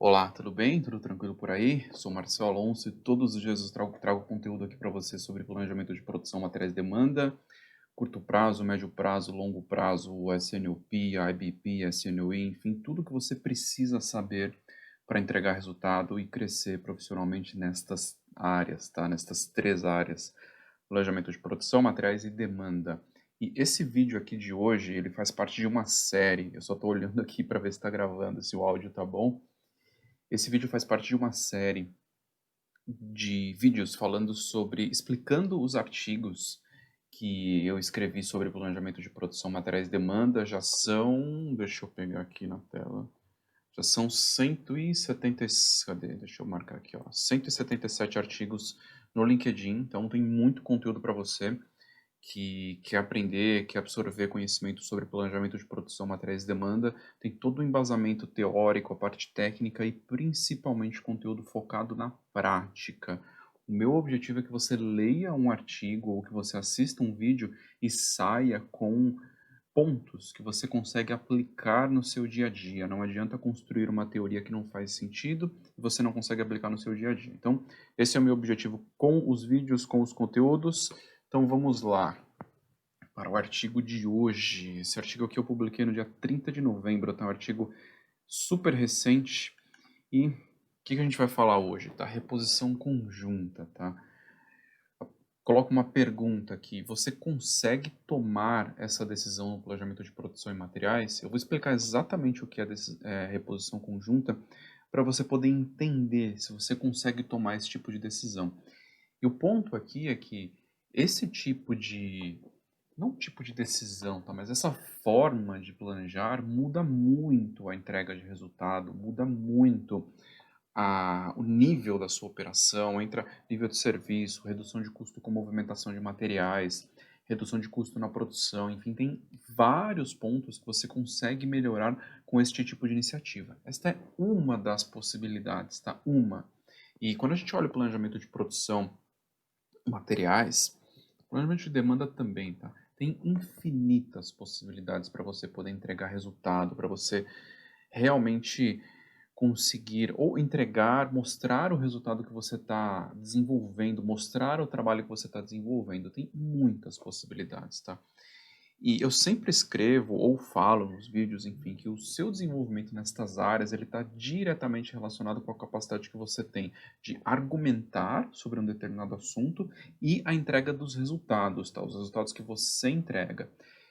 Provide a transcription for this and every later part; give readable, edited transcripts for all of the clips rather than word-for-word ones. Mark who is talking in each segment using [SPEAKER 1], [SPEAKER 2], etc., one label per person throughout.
[SPEAKER 1] Olá, tudo bem? Tudo tranquilo por aí? Sou Marcelo Alonso e todos os dias eu trago conteúdo aqui para você sobre planejamento de produção, materiais e demanda, curto prazo, médio prazo, longo prazo, o SNOP, IBP, SNOE, enfim, tudo que você precisa saber para entregar resultado e crescer profissionalmente nestas áreas, tá? Nestas três áreas: planejamento de produção, materiais e demanda. E esse vídeo aqui de hoje, ele faz parte de uma série. Eu só estou olhando aqui para ver se está gravando, se o áudio tá bom. Esse vídeo faz parte de uma série de vídeos falando sobre explicando os artigos que eu escrevi sobre planejamento de produção, materiais e demanda. Já são, deixa eu pegar aqui na tela, já são 170, cadê? Deixa eu marcar aqui, ó, 177 artigos no LinkedIn, então tem muito conteúdo para você que quer aprender, quer absorver conhecimento sobre planejamento de produção, materiais e demanda. Tem todo o embasamento teórico, a parte técnica e principalmente conteúdo focado na prática. O meu objetivo é que você leia um artigo ou que você assista um vídeo e saia com pontos que você consegue aplicar no seu dia a dia. Não adianta construir uma teoria que não faz sentido e você não consegue aplicar no seu dia a dia. Então, esse é o meu objetivo com os vídeos, com os conteúdos. Então, vamos lá para o artigo de hoje. Esse artigo aqui eu publiquei no dia 30 de novembro, tá? Um artigo super recente. E o que a gente vai falar hoje, tá? Reposição conjunta, tá? Coloco uma pergunta aqui: você consegue tomar essa decisão no planejamento de produção e materiais? Eu vou explicar exatamente o que é, reposição conjunta para você poder entender se você consegue tomar esse tipo de decisão. E o ponto aqui é que esse tipo de, não tipo de decisão, tá? Mas essa forma de planejar muda muito a entrega de resultado, muda muito o nível da sua operação, entra nível de serviço, redução de custo com movimentação de materiais, redução de custo na produção, enfim, tem vários pontos que você consegue melhorar com este tipo de iniciativa. Esta é uma das possibilidades, tá? Uma. E quando a gente olha o planejamento de produção, materiais, planejamento de demanda também, tá? Tem infinitas possibilidades para você poder entregar resultado, para você realmente conseguir ou entregar, mostrar o resultado que você está desenvolvendo, mostrar o trabalho que você está desenvolvendo. Tem muitas possibilidades, tá? E eu sempre escrevo ou falo nos vídeos, enfim, que o seu desenvolvimento nestas áreas ele está diretamente relacionado com a capacidade que você tem de argumentar sobre um determinado assunto e a entrega dos resultados, tá? Os resultados que você entrega.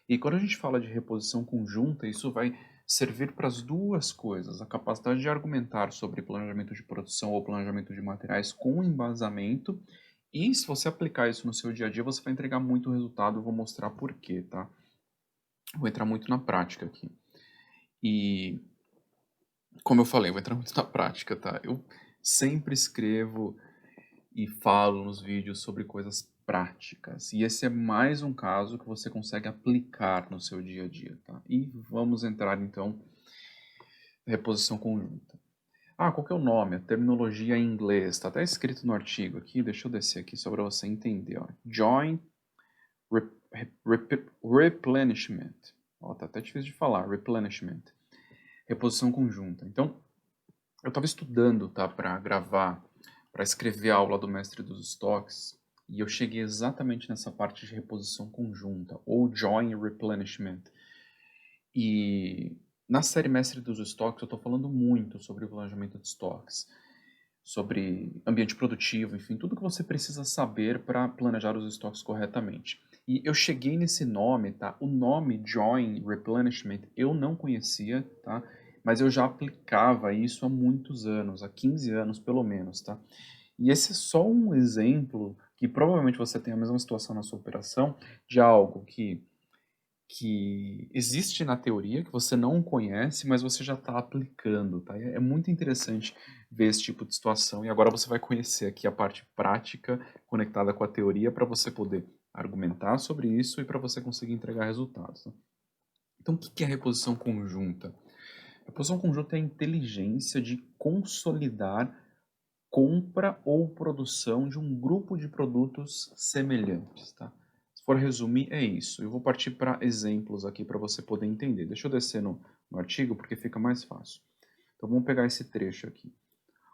[SPEAKER 1] E quando a gente fala de reposição conjunta, isso vai servir para as duas coisas: a capacidade de argumentar sobre planejamento de produção ou planejamento de materiais com embasamento. E se você aplicar isso no seu dia a dia, você vai entregar muito resultado. Eu vou mostrar por quê, tá? Vou entrar muito na prática aqui. E, como eu falei, vou entrar muito na prática, tá? Eu sempre escrevo e falo nos vídeos sobre coisas práticas. E esse é mais um caso que você consegue aplicar no seu dia a dia, tá? E vamos entrar, então, na reposição conjunta. Qual que é o nome? A terminologia em inglês. Tá até escrito no artigo aqui. Deixa eu descer aqui só para você entender, ó. Joint replenishment. Ó, tá até difícil de falar. Replenishment. Reposição conjunta. Então, eu estava estudando, tá, para gravar, para escrever a aula do mestre dos estoques, e eu cheguei exatamente nessa parte de reposição conjunta, ou joint replenishment. E na série Mestre dos Estoques eu estou falando muito sobre o planejamento de estoques, sobre ambiente produtivo, enfim, tudo que você precisa saber para planejar os estoques corretamente. E eu cheguei nesse nome, tá? O nome Joint Replenishment eu não conhecia, tá? Mas eu já aplicava isso há muitos anos, há 15 anos pelo menos, tá? E esse é só um exemplo que provavelmente você tem a mesma situação na sua operação de algo que existe na teoria, que você não conhece, mas você já está aplicando, tá? É muito interessante ver esse tipo de situação, e agora você vai conhecer aqui a parte prática conectada com a teoria para você poder argumentar sobre isso e para você conseguir entregar resultados, tá? Então, o que é reposição conjunta? Reposição conjunta é a inteligência de consolidar compra ou produção de um grupo de produtos semelhantes, tá? Se for resumir, é isso. Eu vou partir para exemplos aqui para você poder entender. Deixa eu descer no artigo porque fica mais fácil. Então vamos pegar esse trecho aqui.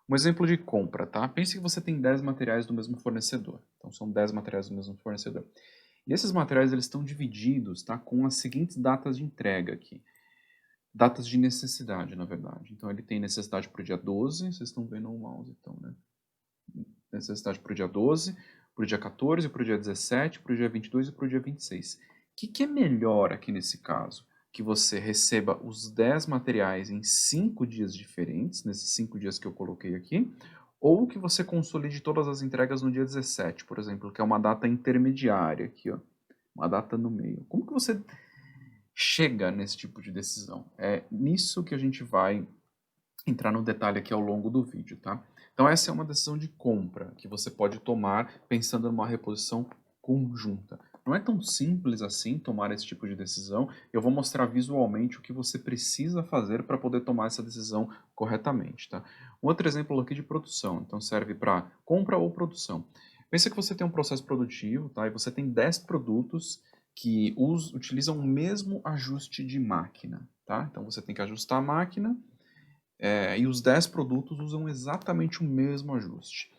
[SPEAKER 1] Um exemplo de compra, tá? Pense que você tem 10 materiais do mesmo fornecedor. Então são 10 materiais do mesmo fornecedor. E esses materiais eles estão divididos, tá, com as seguintes datas de entrega aqui. Datas de necessidade, na verdade. Então ele tem necessidade para o dia 12, vocês estão vendo o mouse então, né? Necessidade para o dia 12, para o dia 14, para o dia 17, para o dia 22 e para o dia 26. O que é melhor aqui nesse caso? Que você receba os 10 materiais em 5 dias diferentes, nesses 5 dias que eu coloquei aqui, ou que você consolide todas as entregas no dia 17, por exemplo, que é uma data intermediária aqui, ó, uma data no meio. Como que você chega nesse tipo de decisão? É nisso que a gente vai entrar no detalhe aqui ao longo do vídeo, tá? Então essa é uma decisão de compra que você pode tomar pensando numa reposição conjunta. Não é tão simples assim tomar esse tipo de decisão. Eu vou mostrar visualmente o que você precisa fazer para poder tomar essa decisão corretamente, tá? Um outro exemplo aqui de produção, então serve para compra ou produção. Pensa que você tem um processo produtivo, tá? E você tem 10 produtos que utilizam o mesmo ajuste de máquina, tá? Então você tem que ajustar a máquina e os 10 produtos usam exatamente o mesmo ajuste.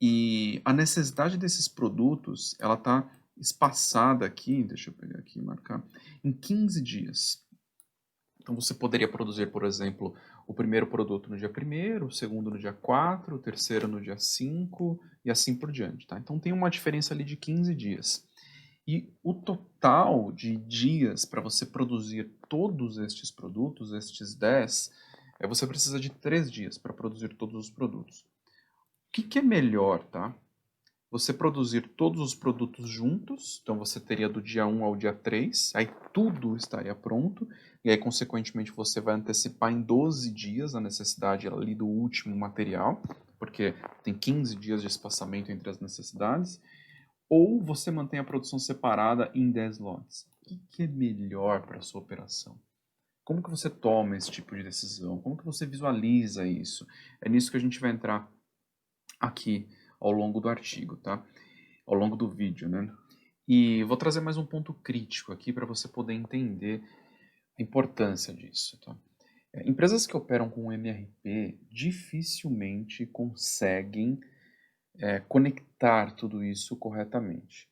[SPEAKER 1] E a necessidade desses produtos, ela está espaçada aqui, deixa eu pegar aqui e marcar, em 15 dias. Então você poderia produzir, por exemplo, o primeiro produto no dia 1º, o segundo no dia 4, o terceiro no dia 5 e assim por diante. Tá? Então tem uma diferença ali de 15 dias. E o total de dias para você produzir todos estes produtos, estes 10, você precisa de 3 dias para produzir todos os produtos. O que é melhor, tá? Você produzir todos os produtos juntos, então você teria do dia 1 ao dia 3, aí tudo estaria pronto, e aí consequentemente você vai antecipar em 12 dias a necessidade ali do último material, porque tem 15 dias de espaçamento entre as necessidades, ou você mantém a produção separada em 10 lotes. O que é melhor para a sua operação? Como que você toma esse tipo de decisão? Como que você visualiza isso? É nisso que a gente vai entrar aqui ao longo do artigo, tá? Ao longo do vídeo, né? E vou trazer mais um ponto crítico aqui para você poder entender a importância disso, tá? Empresas que operam com MRP dificilmente conseguem conectar tudo isso corretamente.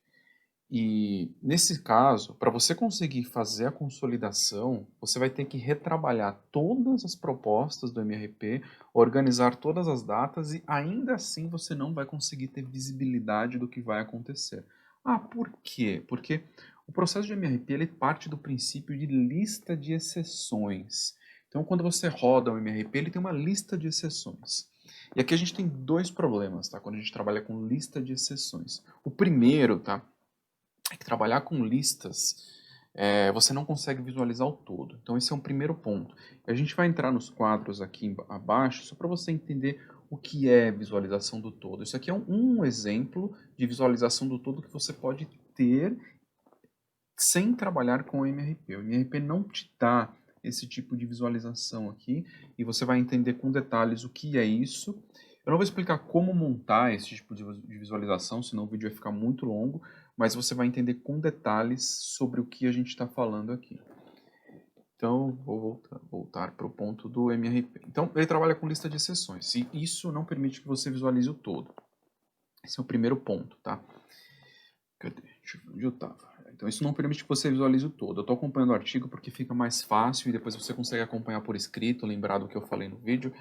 [SPEAKER 1] E nesse caso, para você conseguir fazer a consolidação, você vai ter que retrabalhar todas as propostas do MRP, organizar todas as datas e ainda assim você não vai conseguir ter visibilidade do que vai acontecer. Ah, por quê? Porque o processo de MRP ele parte do princípio de lista de exceções. Então, quando você roda o MRP, ele tem uma lista de exceções. E aqui a gente tem dois problemas, tá? Quando a gente trabalha com lista de exceções. O primeiro, tá? É que trabalhar com listas, você não consegue visualizar o todo. Então esse é um primeiro ponto. A gente vai entrar nos quadros aqui abaixo, só para você entender o que é visualização do todo. Isso aqui é um exemplo de visualização do todo que você pode ter sem trabalhar com o MRP. O MRP não te dá esse tipo de visualização aqui, e você vai entender com detalhes o que é isso. Eu não vou explicar como montar esse tipo de visualização, senão o vídeo vai ficar muito longo, mas você vai entender com detalhes sobre o que a gente está falando aqui. Então, vou voltar para o ponto do MRP. Então, ele trabalha com lista de exceções, e isso não permite que você visualize o todo. Esse é o primeiro ponto, tá? Cadê? Deixa eu ver onde eu estava. Então, isso não permite que você visualize o todo. Eu estou acompanhando o artigo porque fica mais fácil e depois você consegue acompanhar por escrito, lembrar do que eu falei no vídeo,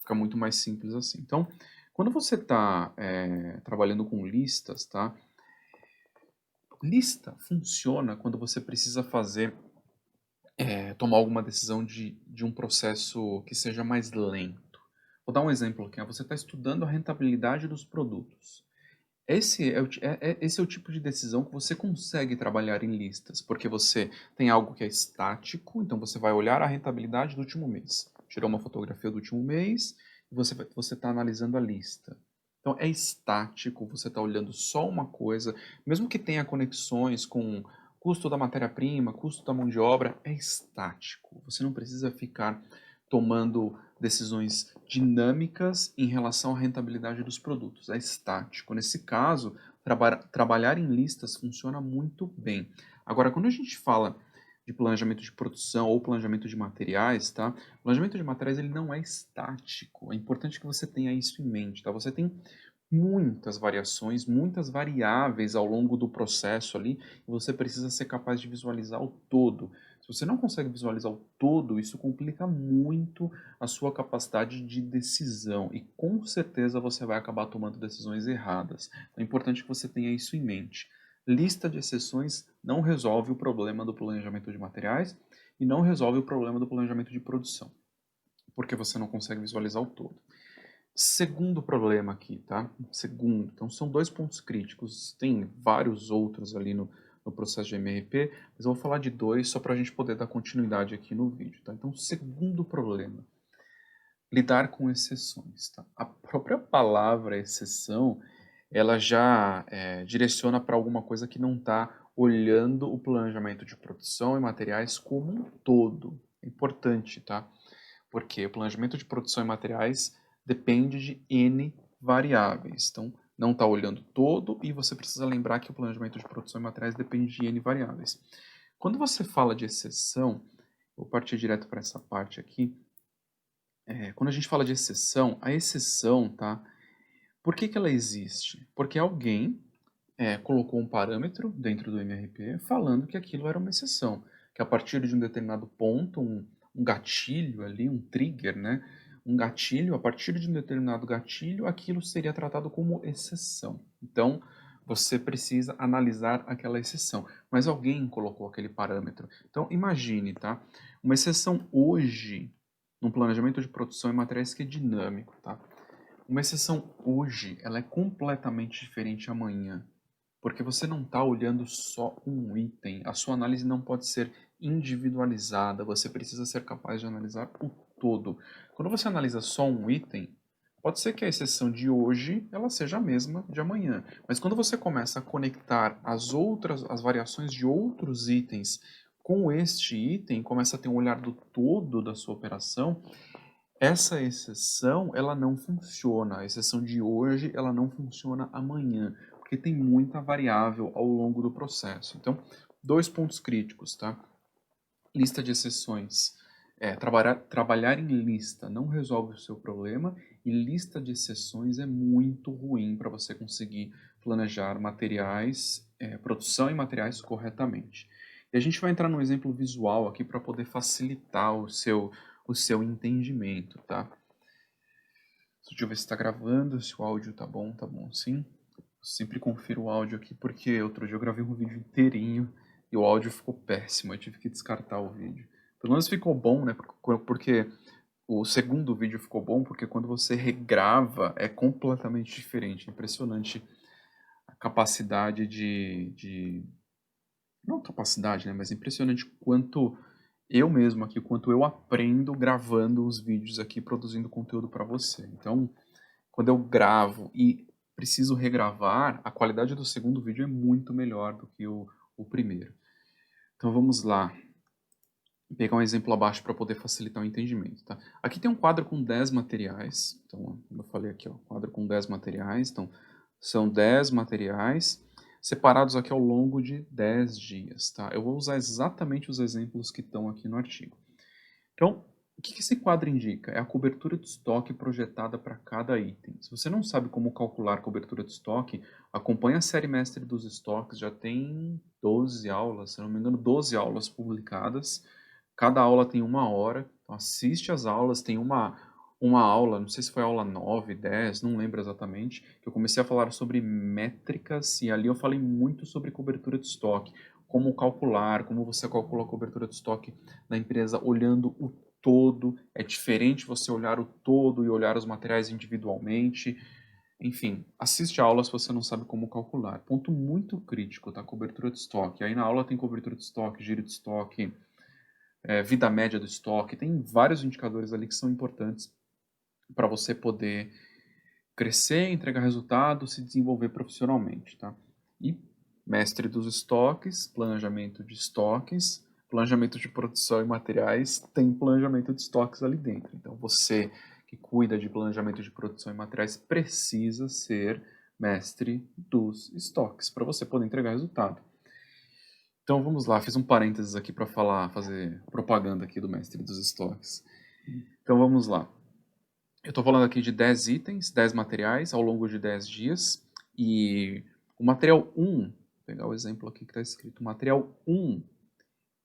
[SPEAKER 1] fica muito mais simples assim. Então, quando você está trabalhando com listas, tá? Lista funciona quando você precisa tomar alguma decisão de um processo que seja mais lento. Vou dar um exemplo aqui. Você está estudando a rentabilidade dos produtos. Esse é o tipo de decisão que você consegue trabalhar em listas, porque você tem algo que é estático, então você vai olhar a rentabilidade do último mês. Tirou uma fotografia do último mês e você está analisando a lista. Então é estático, você está olhando só uma coisa, mesmo que tenha conexões com custo da matéria-prima, custo da mão de obra, é estático. Você não precisa ficar tomando decisões dinâmicas em relação à rentabilidade dos produtos. É estático. Nesse caso, trabalhar em listas funciona muito bem. Agora, quando a gente fala de planejamento de produção ou planejamento de materiais, tá? O planejamento de materiais ele não é estático. É importante que você tenha isso em mente, tá? Você tem muitas variações, muitas variáveis ao longo do processo ali, e você precisa ser capaz de visualizar o todo. Se você não consegue visualizar o todo, isso complica muito a sua capacidade de decisão e com certeza você vai acabar tomando decisões erradas. Então é importante que você tenha isso em mente. Lista de exceções não resolve o problema do planejamento de materiais e não resolve o problema do planejamento de produção, porque você não consegue visualizar o todo. Segundo problema aqui, tá? Segundo, então são dois pontos críticos, tem vários outros ali no processo de MRP, mas eu vou falar de dois só para a gente poder dar continuidade aqui no vídeo, tá? Então, segundo problema, lidar com exceções, tá? A própria palavra exceção, ela já direciona para alguma coisa que não está olhando o planejamento de produção e materiais como um todo. É importante, tá? Porque o planejamento de produção e materiais depende de N variáveis. Então, não está olhando todo e você precisa lembrar que o planejamento de produção e materiais depende de N variáveis. Quando você fala de exceção, vou partir direto para essa parte aqui. Quando a gente fala de exceção, a exceção, tá? Por que ela existe? Porque alguém colocou um parâmetro dentro do MRP falando que aquilo era uma exceção, que a partir de um determinado ponto, um gatilho ali, um trigger, né? Um gatilho, a partir de um determinado gatilho, aquilo seria tratado como exceção. Então, você precisa analisar aquela exceção. Mas alguém colocou aquele parâmetro. Então, imagine, tá? Uma exceção hoje, num planejamento de produção em materiais que é dinâmico, tá? Uma exceção hoje, ela é completamente diferente amanhã. Porque você não está olhando só um item, a sua análise não pode ser individualizada, você precisa ser capaz de analisar o todo. Quando você analisa só um item, pode ser que a exceção de hoje ela seja a mesma de amanhã, mas quando você começa a conectar as variações de outros itens com este item, começa a ter um olhar do todo da sua operação, essa exceção ela não funciona, a exceção de hoje ela não funciona amanhã, porque tem muita variável ao longo do processo. Então, dois pontos críticos, tá? Lista de exceções. Trabalhar em lista não resolve o seu problema e lista de exceções é muito ruim para você conseguir planejar materiais, produção e materiais corretamente. E a gente vai entrar num exemplo visual aqui para poder facilitar o seu entendimento, tá? Deixa eu ver se está gravando, se o áudio tá bom sim. Sempre confiro o áudio aqui porque outro dia eu gravei um vídeo inteirinho e o áudio ficou péssimo, eu tive que descartar o vídeo. Pelo menos ficou bom, né? Porque o segundo vídeo ficou bom porque quando você regrava é completamente diferente. Impressionante a capacidade não capacidade, né? Mas impressionante quanto eu mesmo aqui, quanto eu aprendo gravando os vídeos aqui, produzindo conteúdo para você. Então, quando eu gravo e preciso regravar, a qualidade do segundo vídeo é muito melhor do que o primeiro. Então vamos lá. Vou pegar um exemplo abaixo para poder facilitar o entendimento. Tá? Aqui tem um quadro com 10 materiais. Então, como eu falei aqui, ó, quadro com 10 materiais. Então, são 10 materiais separados aqui ao longo de 10 dias. Tá? Eu vou usar exatamente os exemplos que estão aqui no artigo. Então, o que esse quadro indica? É a cobertura de estoque projetada para cada item. Se você não sabe como calcular cobertura de estoque, acompanhe a série mestre dos estoques, já tem 12 aulas, se não me engano, 12 aulas publicadas. Cada aula tem 1 hora, então assiste as aulas, tem uma aula, não sei se foi a aula 9, 10, não lembro exatamente, que eu comecei a falar sobre métricas e ali eu falei muito sobre cobertura de estoque, como calcular, como você calcula a cobertura de estoque na empresa olhando o todo, é diferente você olhar o todo e olhar os materiais individualmente. Enfim, assiste a aula se você não sabe como calcular. Ponto muito crítico, tá? Cobertura de estoque. Aí na aula tem cobertura de estoque, giro de estoque, vida média do estoque, tem vários indicadores ali que são importantes para você poder crescer, entregar resultado, se desenvolver profissionalmente, tá? E mestre dos estoques, planejamento de produção e materiais, tem planejamento de estoques ali dentro. Então você que cuida de planejamento de produção e materiais precisa ser mestre dos estoques para você poder entregar resultado. Então vamos lá, fiz um parênteses aqui para fazer propaganda aqui do mestre dos estoques. Então vamos lá. Eu estou falando aqui de 10 itens, 10 materiais ao longo de 10 dias. E o material 1, vou pegar o exemplo aqui que está escrito, o material 1,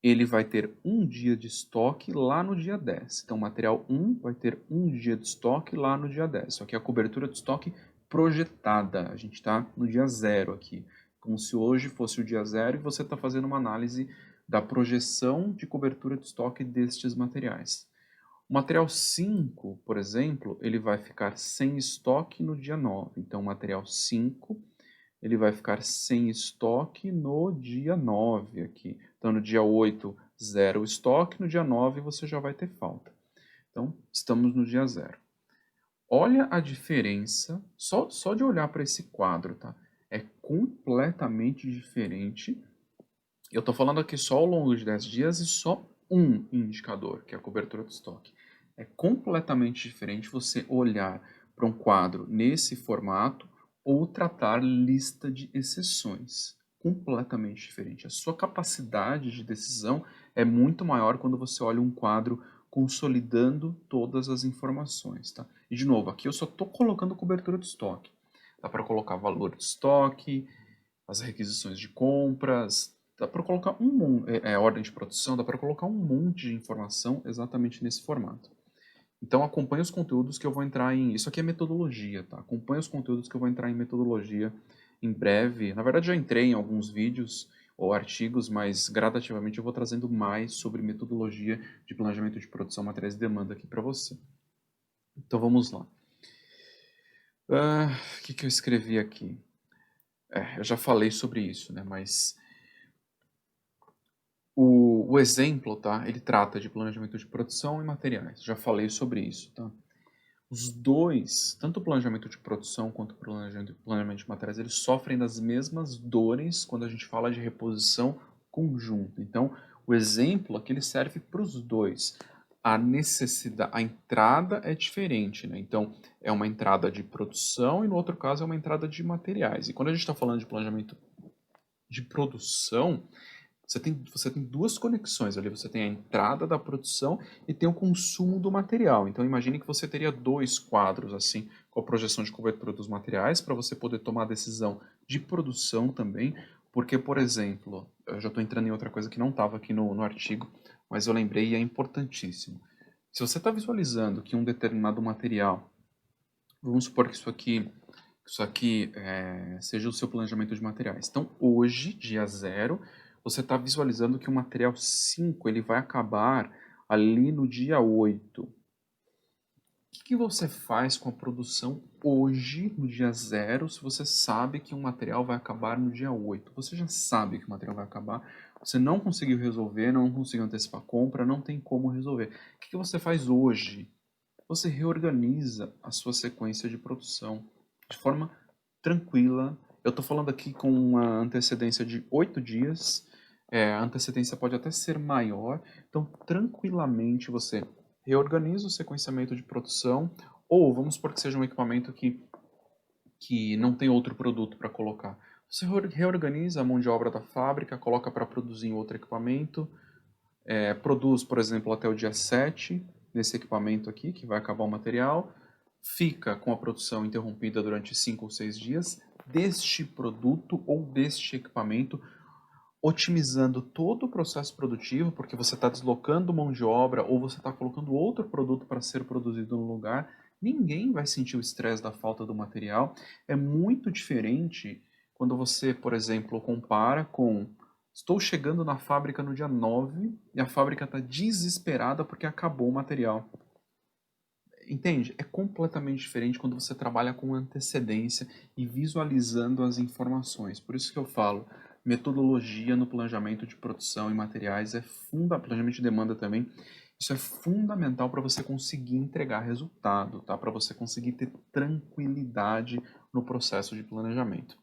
[SPEAKER 1] ele vai ter um dia de estoque lá no dia 10. Então o material 1 vai ter um dia de estoque lá no dia 10. Só que a cobertura de estoque projetada, a gente está no dia 0 aqui. Como se hoje fosse o dia 0 e você está fazendo uma análise da projeção de cobertura de estoque destes materiais. O material 5, por exemplo, ele vai ficar sem estoque no dia 9. Então, o material 5, ele vai ficar sem estoque no dia 9 aqui. Então, no dia 8, zero estoque, no dia 9 você já vai ter falta. Então, estamos no dia 0. Olha a diferença, só de olhar para esse quadro, tá? É completamente diferente. Eu estou falando aqui só ao longo de 10 dias e só um indicador, que é a cobertura do estoque. É completamente diferente você olhar para um quadro nesse formato ou tratar lista de exceções. Completamente diferente. A sua capacidade de decisão é muito maior quando você olha um quadro consolidando todas as informações. Tá? E, de novo, aqui eu só estou colocando cobertura de estoque. Dá para colocar valor de estoque, as requisições de compras, dá para colocar ordem de produção, dá para colocar um monte de informação exatamente nesse formato. Então acompanhe os conteúdos que eu vou entrar em... Isso aqui é metodologia, tá? Acompanhe os conteúdos que eu vou entrar em metodologia em breve. Na verdade já entrei em alguns vídeos ou artigos, mas gradativamente eu vou trazendo mais sobre metodologia de planejamento de produção, materiais e demanda aqui para você. Então vamos lá. O que eu escrevi aqui? Eu já falei sobre isso, né? Mas o exemplo, tá? Ele trata de planejamento de produção e materiais. Já falei sobre isso, tá? Os dois, tanto o planejamento de produção quanto o planejamento de materiais, eles sofrem das mesmas dores quando a gente fala de reposição conjunta. Então, o exemplo aqui ele serve para os dois. A necessidade, a entrada é diferente, né? Então, é uma entrada de produção e no outro caso é uma entrada de materiais. E quando a gente está falando de planejamento de produção, você tem duas conexões ali, você tem a entrada da produção e tem o consumo do material. Então imagine que você teria dois quadros assim, com a projeção de cobertura dos materiais, para você poder tomar a decisão de produção também, porque, por exemplo, eu já estou entrando em outra coisa que não estava aqui no artigo, mas eu lembrei e é importantíssimo. Se você está visualizando que um determinado material, vamos supor que isso aqui seja o seu planejamento de materiais. Então, hoje, dia 0, você está visualizando que o material 5 ele vai acabar ali no dia 8. O que você faz com a produção hoje, no dia 0, se você sabe que um material vai acabar no dia 8? Você já sabe que o material vai acabar, você não conseguiu resolver, não conseguiu antecipar a compra, não tem como resolver. O que você faz hoje? Você reorganiza a sua sequência de produção de forma tranquila. Eu estou falando aqui com uma antecedência de 8 dias. A antecedência pode até ser maior. Então, tranquilamente, você reorganiza o sequenciamento de produção. Ou vamos supor que seja um equipamento que não tem outro produto para colocar. Você reorganiza a mão de obra da fábrica, coloca para produzir em outro equipamento. Produz, por exemplo, até o dia 7 nesse equipamento aqui, que vai acabar o material, fica com a produção interrompida durante 5 ou 6 dias deste produto ou deste equipamento, otimizando todo o processo produtivo, porque você está deslocando mão de obra ou você está colocando outro produto para ser produzido no lugar. Ninguém vai sentir o estresse da falta do material. É muito diferente quando você, por exemplo, compara com: estou chegando na fábrica no dia 9 e a fábrica está desesperada porque acabou o material. Entende? É completamente diferente quando você trabalha com antecedência e visualizando as informações. Por isso que eu falo, metodologia no planejamento de produção e materiais planejamento de demanda também. Isso é fundamental para você conseguir entregar resultado, tá? Para você conseguir ter tranquilidade no processo de planejamento.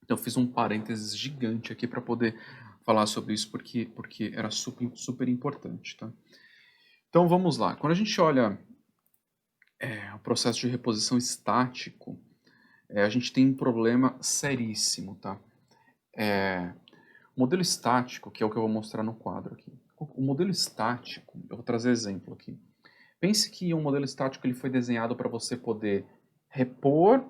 [SPEAKER 1] Então, eu fiz um parênteses gigante aqui para poder falar sobre isso, porque era super, super importante, tá? Então, vamos lá. Quando a gente olha o processo de reposição estático, a gente tem um problema seríssimo, tá? O modelo estático, que é o que eu vou mostrar no quadro aqui. O modelo estático, eu vou trazer exemplo aqui. Pense que um modelo estático ele foi desenhado para você poder repor,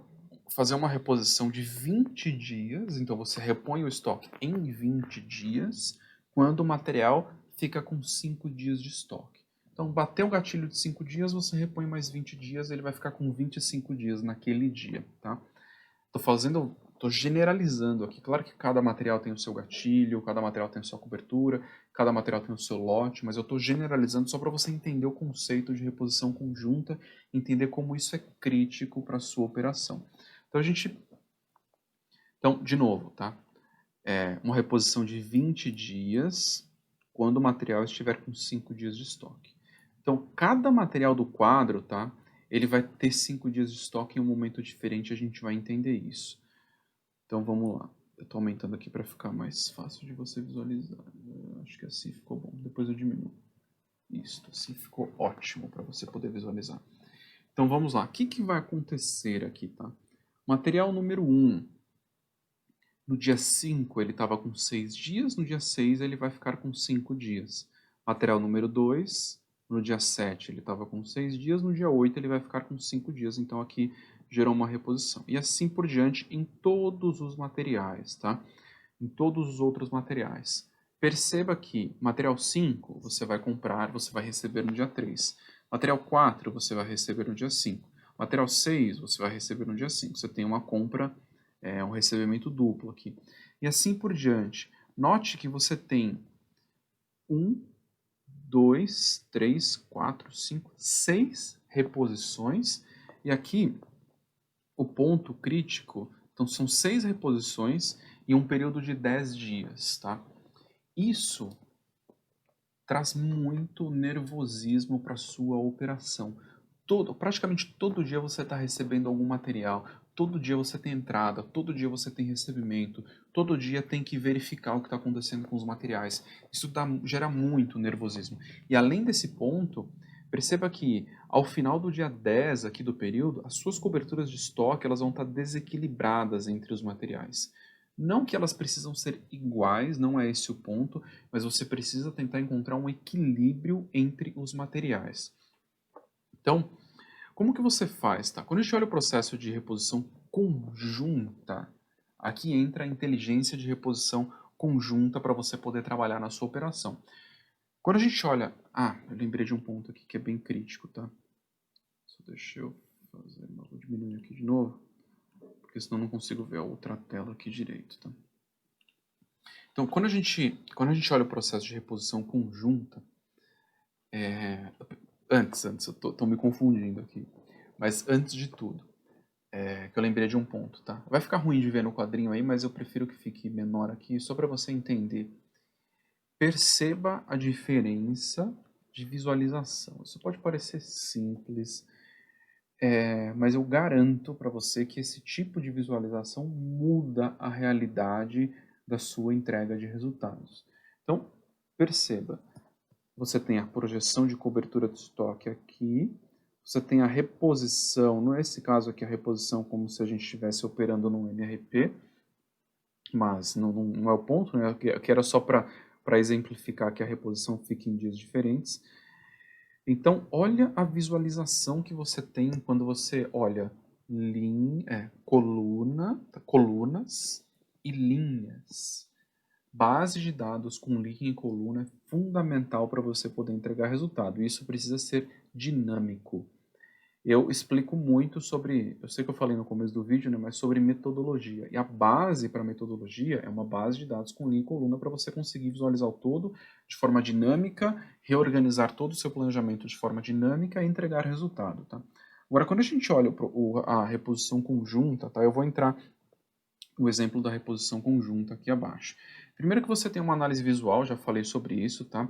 [SPEAKER 1] fazer uma reposição de 20 dias, então você repõe o estoque em 20 dias, quando o material fica com 5 dias de estoque. Então, bateu o gatilho de 5 dias, você repõe mais 20 dias, ele vai ficar com 25 dias naquele dia, tá? Estou generalizando aqui. Claro que cada material tem o seu gatilho, cada material tem a sua cobertura, cada material tem o seu lote, mas eu estou generalizando só para você entender o conceito de reposição conjunta, entender como isso é crítico para a sua operação. Então, de novo, tá? Uma reposição de 20 dias quando o material estiver com 5 dias de estoque. Então, cada material do quadro, tá? Ele vai ter 5 dias de estoque em um momento diferente, a gente vai entender isso. Então, vamos lá. Eu estou aumentando aqui para ficar mais fácil de você visualizar. Eu acho que assim ficou bom. Depois eu diminuo. Isso, assim ficou ótimo para você poder visualizar. Então, vamos lá. O que vai acontecer aqui, tá? Material número 1. No dia 5 ele estava com 6 dias, no dia 6 ele vai ficar com 5 dias. Material número 2, no dia 7 ele estava com 6 dias, no dia 8 ele vai ficar com 5 dias, então aqui gerou uma reposição. E assim por diante em todos os materiais, tá? Em todos os outros materiais. Perceba que material 5 você vai comprar, você vai receber no dia 3. Material 4 você vai receber no dia 5. Material 6 você vai receber no dia 5. Você tem uma compra, um recebimento duplo aqui. E assim por diante. Note que você tem 1, 2, 3, 4, 5, 6 reposições. E aqui, o ponto crítico, então são 6 reposições em um período de 10 dias, tá? Isso traz muito nervosismo para a sua operação. Praticamente todo dia você está recebendo algum material, todo dia você tem entrada, todo dia você tem recebimento, todo dia tem que verificar o que está acontecendo com os materiais. Isso gera muito nervosismo. E além desse ponto, perceba que ao final do dia 10 aqui do período, as suas coberturas de estoque elas vão estar desequilibradas entre os materiais. Não que elas precisam ser iguais, não é esse o ponto, mas você precisa tentar encontrar um equilíbrio entre os materiais. Então, como que você faz, tá? Quando a gente olha o processo de reposição conjunta, aqui entra a inteligência de reposição conjunta para você poder trabalhar na sua operação. Quando a gente olha... eu lembrei de um ponto aqui que é bem crítico, tá? Só deixa eu fazer... Vou diminuir aqui de novo, porque senão eu não consigo ver a outra tela aqui direito, tá? Então, quando a gente olha o processo de reposição conjunta, antes, eu tô me confundindo aqui, mas antes de tudo, que eu lembrei de um ponto, tá? Vai ficar ruim de ver no quadrinho aí, mas eu prefiro que fique menor aqui, só para você entender. Perceba a diferença de visualização. Isso pode parecer simples, mas eu garanto para você que esse tipo de visualização muda a realidade da sua entrega de resultados. Então, perceba, você tem a projeção de cobertura de estoque aqui, você tem a reposição, nesse caso aqui a reposição como se a gente estivesse operando num MRP, mas não é o ponto, né? Que era só para exemplificar que a reposição fica em dias diferentes. Então, olha a visualização que você tem quando você olha colunas e linhas. Base de dados com linha e coluna é fundamental para você poder entregar resultado. Isso precisa ser dinâmico. Eu explico muito sobre, eu sei que eu falei no começo do vídeo, né, mas sobre metodologia. E a base para metodologia é uma base de dados com linha e coluna para você conseguir visualizar o todo de forma dinâmica, reorganizar todo o seu planejamento de forma dinâmica e entregar resultado, tá? Agora, quando a gente olha a reposição conjunta, tá? Eu vou entrar no exemplo da reposição conjunta aqui abaixo. Primeiro que você tem uma análise visual, já falei sobre isso, tá?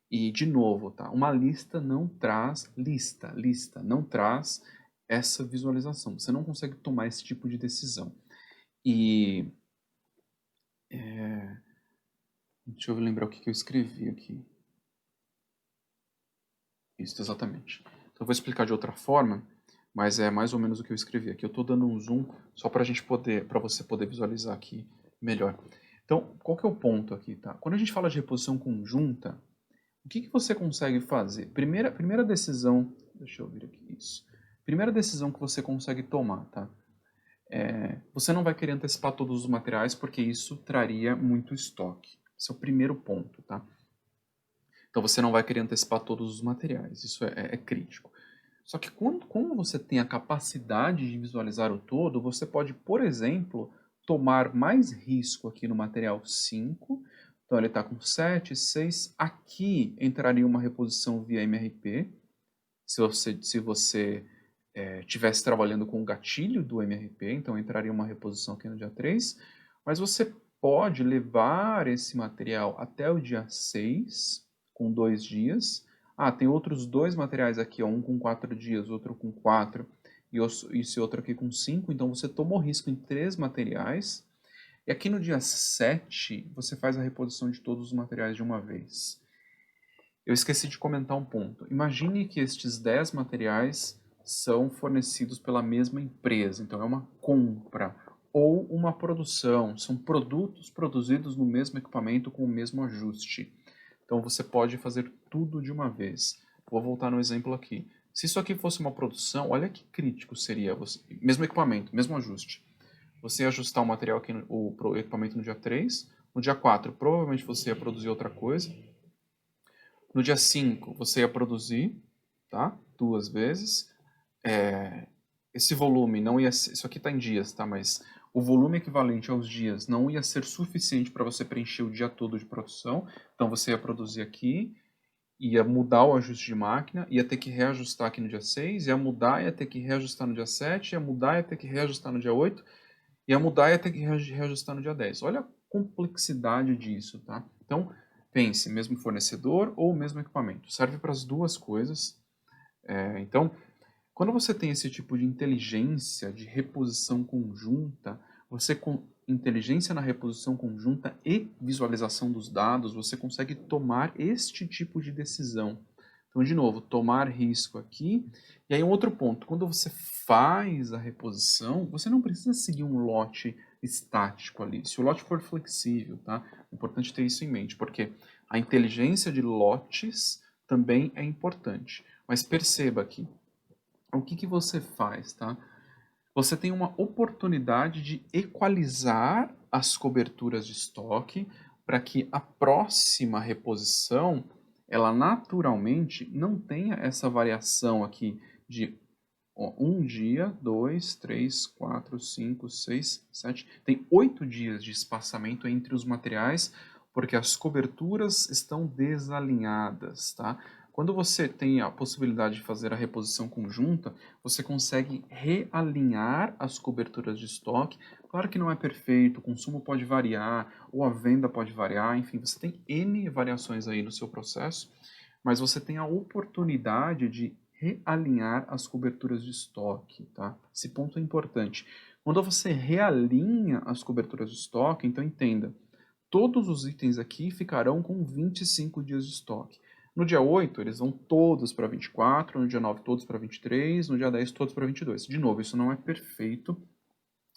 [SPEAKER 1] E, de novo, tá? Uma lista não traz não traz essa visualização. Você não consegue tomar esse tipo de decisão. E... deixa eu lembrar o que eu escrevi aqui. Isso, exatamente. Então, eu vou explicar de outra forma, mas é mais ou menos o que eu escrevi aqui. Eu estou dando um zoom só para você poder visualizar aqui melhor. Então, qual que é o ponto aqui, tá? Quando a gente fala de reposição conjunta, o que que você consegue fazer? Primeira decisão, deixa eu ver aqui isso. Primeira decisão que você consegue tomar, tá? Você não vai querer antecipar todos os materiais porque isso traria muito estoque. Esse é o primeiro ponto, tá? Então você não vai querer antecipar todos os materiais, isso é crítico. Só que como você tem a capacidade de visualizar o todo, você pode, por exemplo, tomar mais risco aqui no material 5. Então ele está com 7, 6. Aqui entraria uma reposição via MRP, se você estivesse trabalhando com o gatilho do MRP, então entraria uma reposição aqui no dia 3. Mas você pode levar esse material até o dia 6, com 2 dias. Tem outros dois materiais aqui, ó, um com 4 dias, outro com 4 e esse outro aqui com 5. Então você tomou risco em 3 materiais. E aqui no dia 7, você faz a reposição de todos os materiais de uma vez. Eu esqueci de comentar um ponto. Imagine que estes 10 materiais são fornecidos pela mesma empresa, então é uma compra ou uma produção, são produtos produzidos no mesmo equipamento com o mesmo ajuste. Então você pode fazer tudo de uma vez. Vou voltar no exemplo aqui. Se isso aqui fosse uma produção, olha que crítico seria, mesmo equipamento, mesmo ajuste. Você ia ajustar o material aqui, o equipamento no dia 3, no dia 4 provavelmente você ia produzir outra coisa, no dia 5 você ia produzir, tá? 2 vezes. Esse volume não ia ser, isso aqui está em dias, tá? Mas o volume equivalente aos dias não ia ser suficiente para você preencher o dia todo de produção. Então você ia produzir aqui, ia mudar o ajuste de máquina, ia ter que reajustar aqui no dia 6, ia mudar, ia ter que reajustar no dia 7, ia mudar, ia ter que reajustar no dia 8, ia mudar, ia ter que reajustar no dia 10. Olha a complexidade disso, tá? Então, pense, mesmo fornecedor ou mesmo equipamento. Serve para as duas coisas. Então, quando você tem esse tipo de inteligência de reposição conjunta, você com inteligência na reposição conjunta e visualização dos dados, você consegue tomar este tipo de decisão. Então, de novo, tomar risco aqui. E aí um outro ponto, quando você faz a reposição, você não precisa seguir um lote estático ali. Se o lote for flexível, tá? É importante ter isso em mente, porque a inteligência de lotes também é importante. Mas perceba aqui, o que que você faz, tá? Você tem uma oportunidade de equalizar as coberturas de estoque para que a próxima reposição, ela naturalmente não tenha essa variação aqui de um dia, 2, 3, 4, 5, 6, 7. Tem 8 dias de espaçamento entre os materiais, porque as coberturas estão desalinhadas, tá? Quando você tem a possibilidade de fazer a reposição conjunta, você consegue realinhar as coberturas de estoque. Claro que não é perfeito, o consumo pode variar, ou a venda pode variar, enfim, você tem N variações aí no seu processo, mas você tem a oportunidade de realinhar as coberturas de estoque, tá? Esse ponto é importante. Quando você realinha as coberturas de estoque, então entenda, todos os itens aqui ficarão com 25 dias de estoque. No dia 8, eles vão todos para 24, no dia 9 todos para 23, no dia 10 todos para 22. De novo, isso não é perfeito,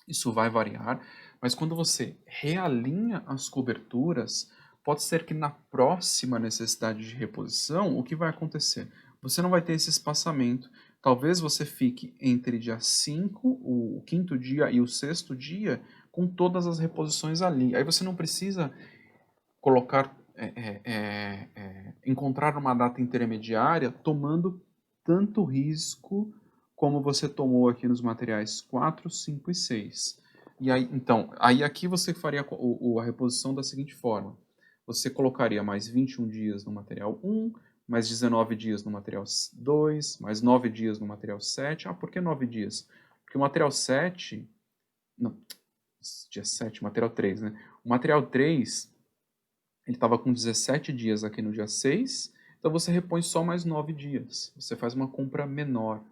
[SPEAKER 1] isso vai variar, mas quando você realinha as coberturas, pode ser que na próxima necessidade de reposição, o que vai acontecer? Você não vai ter esse espaçamento. Talvez você fique entre dia 5, o quinto dia e o sexto dia, com todas as reposições ali. Aí você não precisa colocar, encontrar uma data intermediária tomando tanto risco como você tomou aqui nos materiais 4, 5 e 6. E aí, então, aí aqui você faria a reposição da seguinte forma. Você colocaria mais 21 dias no material 1, mais 19 dias no material 2, mais 9 dias no material 7. Por que 9 dias? Porque o material 7... Não, dia 7, material 3, né? O material 3, ele estava com 17 dias aqui no dia 6, então você repõe só mais 9 dias. Você faz uma compra menor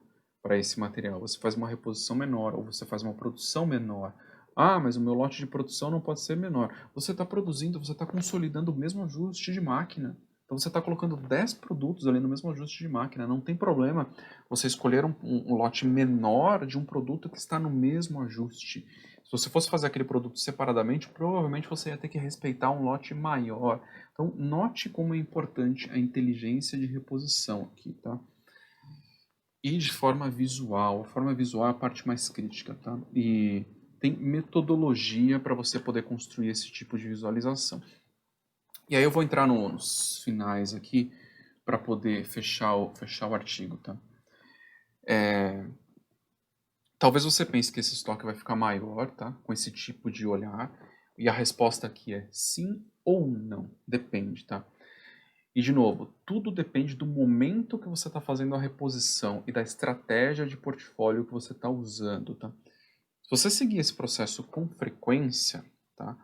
[SPEAKER 1] para esse material, você faz uma reposição menor, ou você faz uma produção menor. Mas o meu lote de produção não pode ser menor. Você está produzindo, você está consolidando o mesmo ajuste de máquina. Então você está colocando 10 produtos ali no mesmo ajuste de máquina. Não tem problema você escolher um lote menor de um produto que está no mesmo ajuste. Se você fosse fazer aquele produto separadamente, provavelmente você ia ter que respeitar um lote maior. Então note como é importante a inteligência de reposição aqui, tá? E de forma visual. A forma visual é a parte mais crítica, tá? E tem metodologia para você poder construir esse tipo de visualização. E aí eu vou entrar nos finais aqui para poder fechar o artigo, tá? Talvez você pense que esse estoque vai ficar maior, tá? Com esse tipo de olhar. E a resposta aqui é sim ou não. Depende, tá? E, de novo, tudo depende do momento que você está fazendo a reposição e da estratégia de portfólio que você está usando, tá? Se você seguir esse processo com frequência, tá?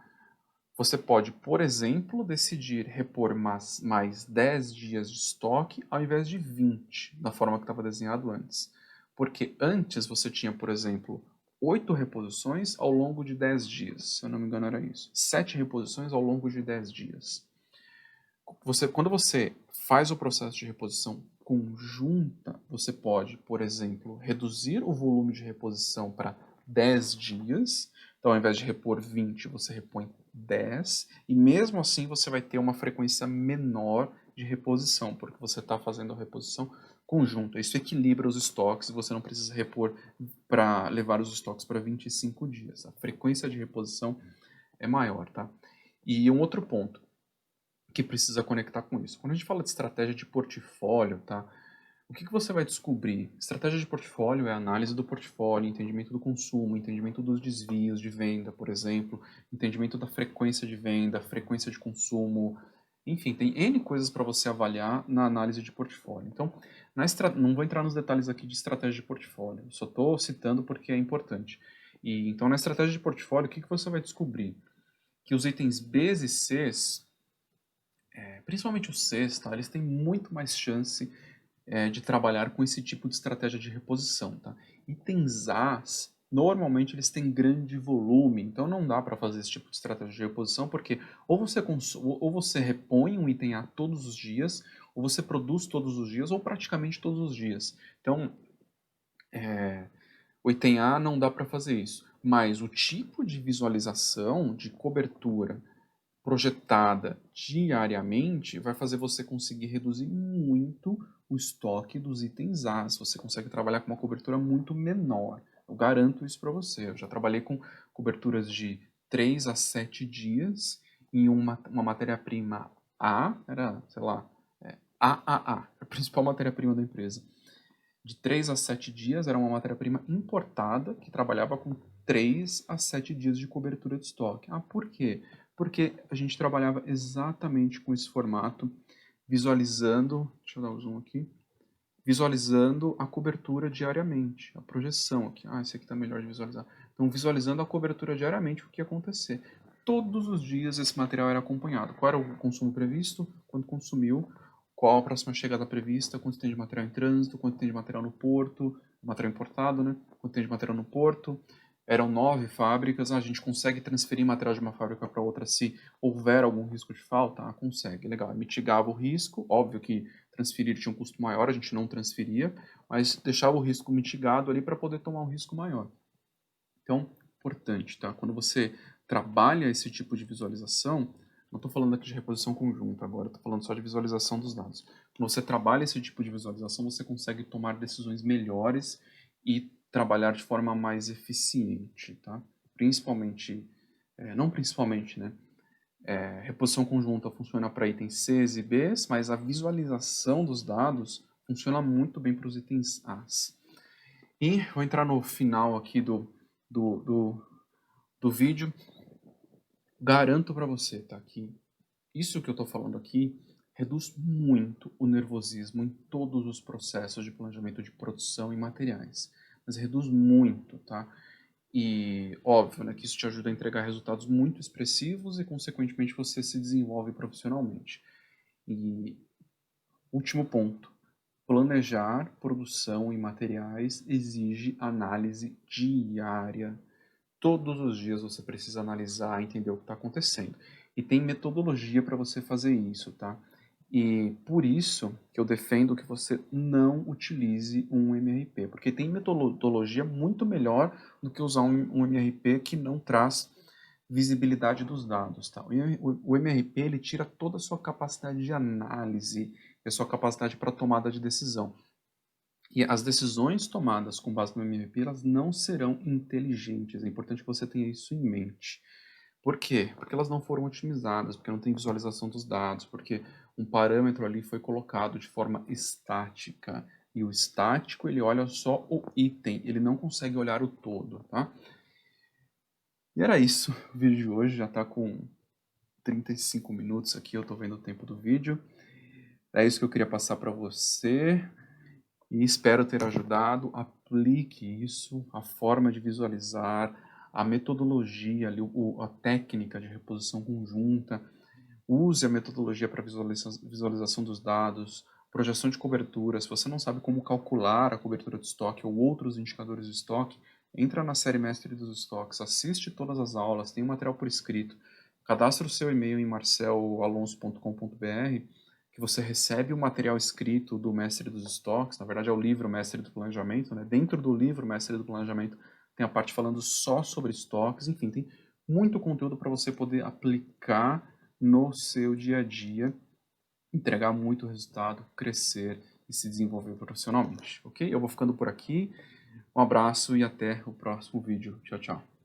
[SPEAKER 1] Você pode, por exemplo, decidir repor mais 10 dias de estoque ao invés de 20, da forma que estava desenhado antes. Porque antes você tinha, por exemplo, 8 reposições ao longo de 10 dias. Se eu não me engano era isso. 7 reposições ao longo de 10 dias. Quando você faz o processo de reposição conjunta, você pode, por exemplo, reduzir o volume de reposição para 10 dias. Então, ao invés de repor 20, você repõe 10. E mesmo assim, você vai ter uma frequência menor de reposição, porque você está fazendo a reposição conjunta. Isso equilibra os estoques e você não precisa repor para levar os estoques para 25 dias. A frequência de reposição é maior, tá? E um outro ponto que precisa conectar com isso. Quando a gente fala de estratégia de portfólio, tá? O que você vai descobrir? Estratégia de portfólio é a análise do portfólio, entendimento do consumo, entendimento dos desvios de venda, por exemplo, entendimento da frequência de venda, frequência de consumo, enfim, tem N coisas para você avaliar na análise de portfólio. Então, não vou entrar nos detalhes aqui de estratégia de portfólio, só estou citando porque é importante. Então, na estratégia de portfólio, o que você vai descobrir? Que os itens B e C, principalmente os Cs, tá? Eles têm muito mais chance de trabalhar com esse tipo de estratégia de reposição, tá? Itens As, normalmente eles têm grande volume, então não dá para fazer esse tipo de estratégia de reposição, porque ou você repõe um item A todos os dias, ou você produz todos os dias, ou praticamente todos os dias. Então, o item A não dá para fazer isso, mas o tipo de visualização, de cobertura projetada diariamente vai fazer você conseguir reduzir muito o estoque dos itens A. Você consegue trabalhar com uma cobertura muito menor. Eu garanto isso para você. Eu já trabalhei com coberturas de 3 a 7 dias em uma matéria-prima A, era, sei lá, AAA, a principal matéria-prima da empresa. De 3 a 7 dias era uma matéria-prima importada que trabalhava com 3 a 7 dias de cobertura de estoque. Ah, por quê? Porque a gente trabalhava exatamente com esse formato, visualizando, deixa eu dar o zoom aqui, visualizando a cobertura diariamente, a projeção aqui. Ah, esse aqui está melhor de visualizar. Então, visualizando a cobertura diariamente, o que ia acontecer. Todos os dias esse material era acompanhado. Qual era o consumo previsto, quanto consumiu, qual a próxima chegada prevista, quanto tem de material em trânsito, quanto tem de material no porto, material importado, né? Quanto tem de material no porto. Eram 9 fábricas, a gente consegue transferir material de uma fábrica para outra se houver algum risco de falta? Ah, consegue, legal. Mitigava o risco, óbvio que transferir tinha um custo maior, a gente não transferia, mas deixava o risco mitigado ali para poder tomar um risco maior. Então, importante, tá? Quando você trabalha esse tipo de visualização, não estou falando aqui de reposição conjunta agora, estou falando só de visualização dos dados. Quando você trabalha esse tipo de visualização, você consegue tomar decisões melhores e trabalhar de forma mais eficiente, tá? Principalmente, não principalmente, né? Reposição conjunta funciona para itens Cs e Bs, mas a visualização dos dados funciona muito bem para os itens As. E vou entrar no final aqui do, do, do vídeo. Garanto para você, tá? Que isso que eu estou falando aqui reduz muito o nervosismo em todos os processos de planejamento de produção e materiais. Mas reduz muito, tá? E óbvio, né, que isso te ajuda a entregar resultados muito expressivos e, consequentemente, você se desenvolve profissionalmente. E último ponto, planejar produção em materiais exige análise diária. Todos os dias você precisa analisar, entender o que está acontecendo. E tem metodologia para você fazer isso, tá? E por isso que eu defendo que você não utilize um MRP, porque tem metodologia muito melhor do que usar um MRP que não traz visibilidade dos dados. Tá? O MRP ele tira toda a sua capacidade de análise e a sua capacidade para tomada de decisão. E as decisões tomadas com base no MRP elas não serão inteligentes. É importante que você tenha isso em mente. Por quê? Porque elas não foram otimizadas, porque não tem visualização dos dados, porque um parâmetro ali foi colocado de forma estática. E o estático, ele olha só o item, ele não consegue olhar o todo, tá? E era isso. O vídeo de hoje já está com 35 minutos aqui, eu estou vendo o tempo do vídeo. É isso que eu queria passar para você e espero ter ajudado. Aplique isso, a forma de visualizar, a metodologia, ali, a técnica de reposição conjunta. Use a metodologia para visualização dos dados, projeção de cobertura. Se você não sabe como calcular a cobertura de estoque ou outros indicadores de estoque, entra na série Mestre dos Estoques, assiste todas as aulas, tem um material por escrito, cadastre o seu e-mail em marcelalonso.com.br que você recebe o material escrito do Mestre dos Estoques, na verdade é o livro Mestre do Planejamento, né? Dentro do livro Mestre do Planejamento tem a parte falando só sobre estoques, enfim, tem muito conteúdo para você poder aplicar no seu dia a dia, entregar muito resultado, crescer e se desenvolver profissionalmente, ok? Eu vou ficando por aqui, um abraço e até o próximo vídeo. Tchau, tchau.